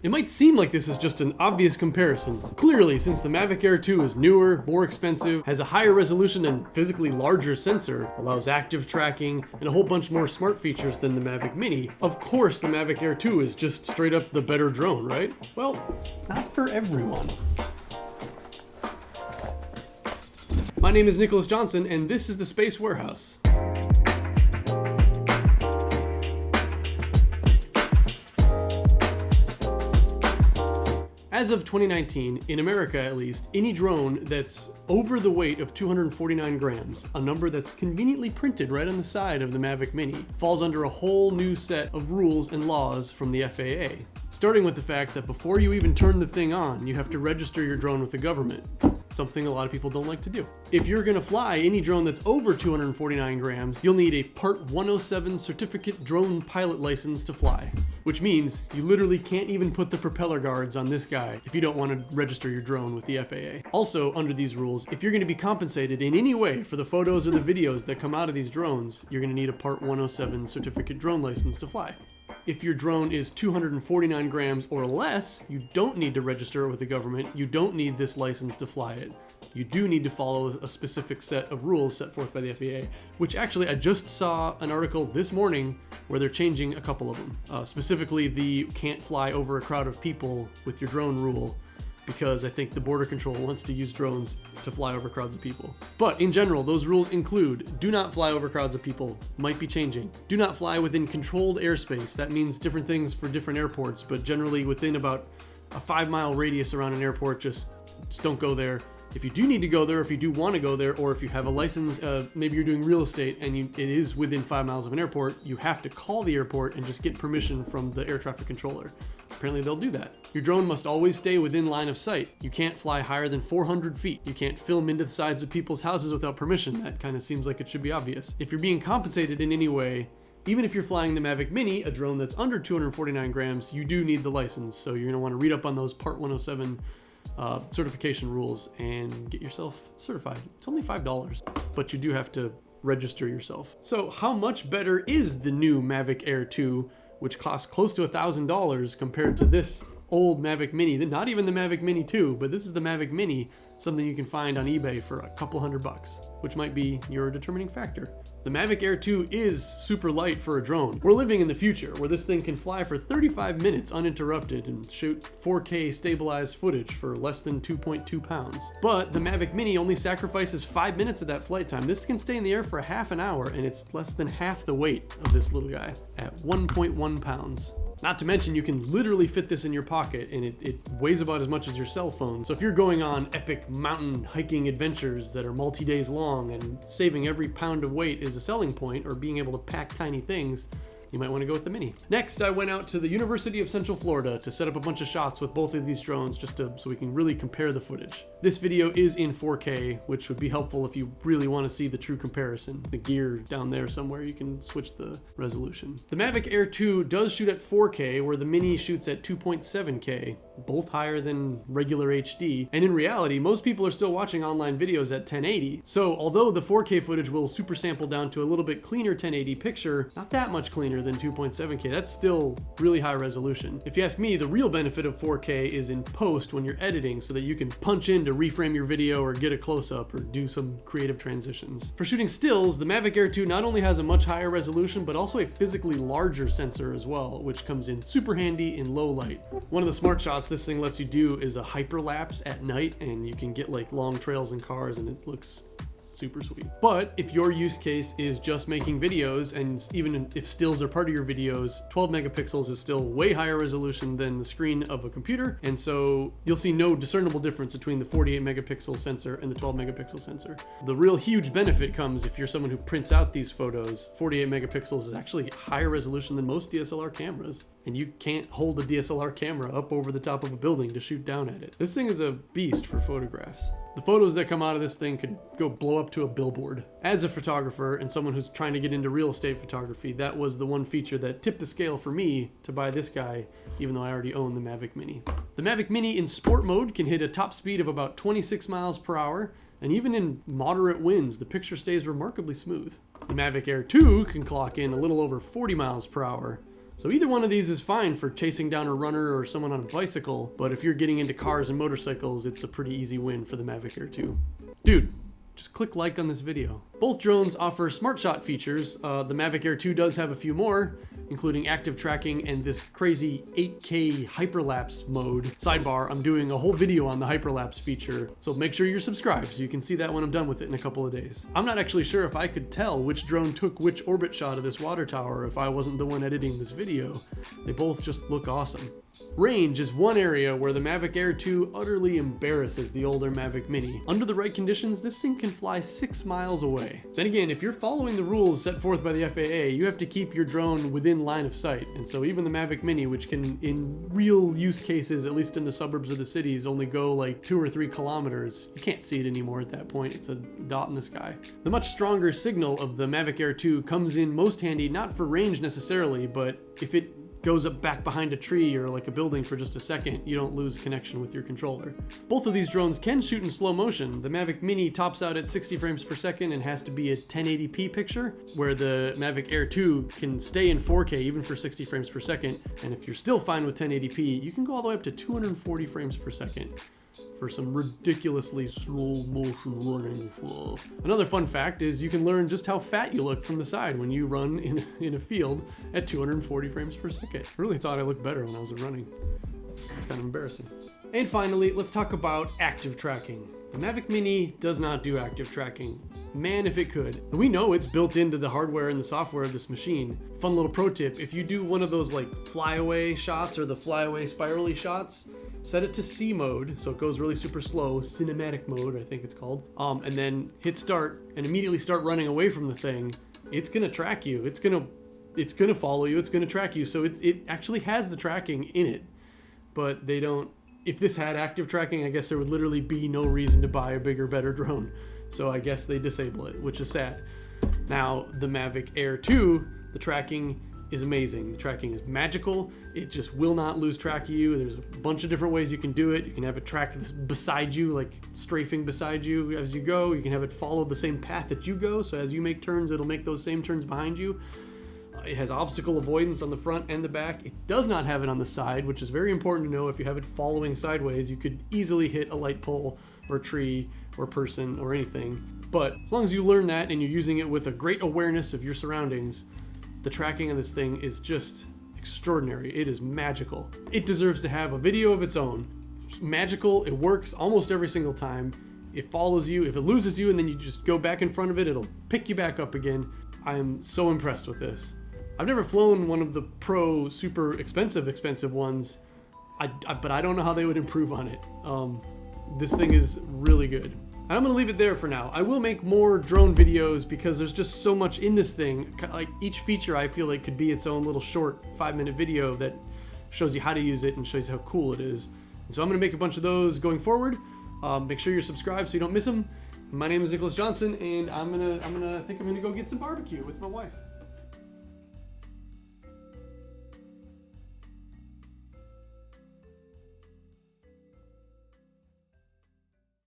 It might seem like this is just an obvious comparison. Clearly, since the Mavic Air II is newer, more expensive, has a higher resolution and physically larger sensor, allows active tracking, and a whole bunch more smart features than the Mavic Mini, of course the Mavic Air II is just straight up the better drone, right? Well, not for everyone. My name is Nicholas Johnson, and this is the Space Warehouse. As of 2019, in America at least, any drone that's over the weight of 249 grams, a number that's conveniently printed right on the side of the Mavic Mini, falls under a whole new set of rules and laws from the FAA. Starting with the fact that before you even turn the thing on, you have to register your drone with the government. Something a lot of people don't like to do. If you're gonna fly any drone that's over 249 grams, you'll need a Part 107 certificate drone pilot license to fly, which means you literally can't even put the propeller guards on this guy if you don't want to register your drone with the FAA. Also, under these rules, if you're gonna be compensated in any way for the photos or the videos that come out of these drones, you're gonna need a Part 107 certificate drone license to fly. If your drone is 249 grams or less, you don't need to register it with the government. You don't need this license to fly it. You do need to follow a specific set of rules set forth by the FAA, which actually I just saw an article this morning where they're changing a couple of them. Specifically the can't fly over a crowd of people with your drone rule, because I think the Border Control wants to use drones to fly over crowds of people. But in general, those rules include: do not fly over crowds of people, might be changing. Do not fly within controlled airspace. That means different things for different airports, but generally within about a 5-mile radius around an airport, just don't go there. If you do need to go there, if you do want to go there, or if you have a license, maybe you're doing real estate and it is within 5 miles of an airport, you have to call the airport and just get permission from the air traffic controller. Apparently they'll do that. Your drone must always stay within line of sight. You can't fly higher than 400 feet. You can't film into the sides of people's houses without permission. That kind of seems like it should be obvious. If you're being compensated in any way, even if you're flying the Mavic Mini, a drone that's under 249 grams, you do need the license. So you're gonna wanna read up on those Part 107 certification rules and get yourself certified. It's only $5, but you do have to register yourself. So how much better is the new Mavic Air II, which costs close to $1,000 compared to this old Mavic Mini? Not even the Mavic Mini 2, but this is the Mavic Mini, something you can find on eBay for a couple $100, which might be your determining factor. The Mavic Air II is super light for a drone. We're living in the future where this thing can fly for 35 minutes uninterrupted and shoot 4K stabilized footage for less than 2.2 pounds. But the Mavic Mini only sacrifices 5 minutes of that flight time. This can stay in the air for half an hour, and it's less than half the weight of this little guy at 1.1 pounds. Not to mention, you can literally fit this in your pocket, and it weighs about as much as your cell phone. So if you're going on epic mountain hiking adventures that are multi-days long and saving every pound of weight is a selling point, or being able to pack tiny things, you might want to go with the Mini. Next, I went out to the University of Central Florida to set up a bunch of shots with both of these drones so we can really compare the footage. This video is in 4K, which would be helpful if you really want to see the true comparison. The gear down there somewhere, you can switch the resolution. The Mavic Air II does shoot at 4K, where the Mini shoots at 2.7K, both higher than regular HD. And in reality, most people are still watching online videos at 1080. So although the 4K footage will super sample down to a little bit cleaner 1080 picture, not that much cleaner than 2.7K, that's still really high resolution. If you ask me, the real benefit of 4K is in post when you're editing, so that you can punch in to reframe your video or get a close-up or do some creative transitions. For shooting stills, the Mavic Air II not only has a much higher resolution, but also a physically larger sensor as well, which comes in super handy in low light. One of the smart shots this thing lets you do is a hyperlapse at night, and you can get like long trails in cars, and it looks super sweet. But if your use case is just making videos, and even if stills are part of your videos, 12 megapixels is still way higher resolution than the screen of a computer, and so you'll see no discernible difference between the 48 megapixel sensor and the 12 megapixel sensor. The real huge benefit comes if you're someone who prints out these photos. 48 megapixels is actually higher resolution than most DSLR cameras, and you can't hold a DSLR camera up over the top of a building to shoot down at it. This thing is a beast for photographs. The photos that come out of this thing could go blow up to a billboard. As a photographer and someone who's trying to get into real estate photography, that was the one feature that tipped the scale for me to buy this guy, even though I already own the Mavic Mini. The Mavic Mini in sport mode can hit a top speed of about 26 miles per hour, and even in moderate winds, the picture stays remarkably smooth. The Mavic Air II can clock in a little over 40 miles per hour, So either one of these is fine for chasing down a runner or someone on a bicycle, but if you're getting into cars and motorcycles, it's a pretty easy win for the Mavic Air II. Dude, just click like on this video. Both drones offer smart shot features. The Mavic Air II does have a few more, including active tracking and this crazy 8K hyperlapse mode. Sidebar, I'm doing a whole video on the hyperlapse feature, so make sure you're subscribed so you can see that when I'm done with it in a couple of days. I'm not actually sure if I could tell which drone took which orbit shot of this water tower if I wasn't the one editing this video. They both just look awesome. Range is one area where the Mavic Air II utterly embarrasses the older Mavic Mini. Under the right conditions, this thing can fly 6 miles away. Then again, if you're following the rules set forth by the FAA, you have to keep your drone within line of sight. And so even the Mavic Mini, which can, in real use cases, at least in the suburbs of the cities, only go like 2 or 3 kilometers, you can't see it anymore at that point. It's a dot in the sky. The much stronger signal of the Mavic Air II comes in most handy, not for range necessarily, but if it goes up back behind a tree or like a building for just a second, you don't lose connection with your controller. Both of these drones can shoot in slow motion. The Mavic Mini tops out at 60 frames per second and has to be a 1080p picture, where the Mavic Air II can stay in 4K even for 60 frames per second. And if you're still fine with 1080p, you can go all the way up to 240 frames per second for some ridiculously slow motion running. Another fun fact is you can learn just how fat you look from the side when you run in a field at 240 frames per second. I really thought I looked better when I was running. It's kind of embarrassing. And finally, let's talk about active tracking. The Mavic Mini does not do active tracking. Man, if it could. And we know it's built into the hardware and the software of this machine. Fun little pro tip, if you do one of those like flyaway shots or the flyaway spirally shots, set it to C mode, so it goes really super slow, cinematic mode, I think it's called, and then hit start and immediately start running away from the thing. It's gonna track you. It's gonna follow you. It's gonna track you. So it actually has the tracking in it, but they don't. If this had active tracking, I guess there would literally be no reason to buy a bigger, better drone. So I guess they disable it, which is sad. Now the Mavic Air II, the tracking is amazing. The tracking is magical. It just will not lose track of you. There's a bunch of different ways you can do it. You can have it track beside you, like strafing beside you as you go. You can have it follow the same path that you go. So as you make turns, it'll make those same turns behind you. It has obstacle avoidance on the front and the back. It does not have it on the side, which is very important to know. If you have it following sideways, you could easily hit a light pole or tree or person or anything. But as long as you learn that and you're using it with a great awareness of your surroundings, the tracking on this thing is just extraordinary. It is magical. It deserves to have a video of its own. It's magical. It works almost every single time. It follows you. If it loses you and then you just go back in front of it, it'll pick you back up again. I am so impressed with this. I've never flown one of the pro super expensive ones, but I don't know how they would improve on it. This thing is really good. And I'm gonna leave it there for now. I will make more drone videos because there's just so much in this thing. Like each feature I feel like could be its own little short 5-minute video that shows you how to use it and shows you how cool it is. And so I'm gonna make a bunch of those going forward. Make sure you're subscribed so you don't miss them. My name is Nicholas Johnson, and I think I'm gonna go get some barbecue with my wife.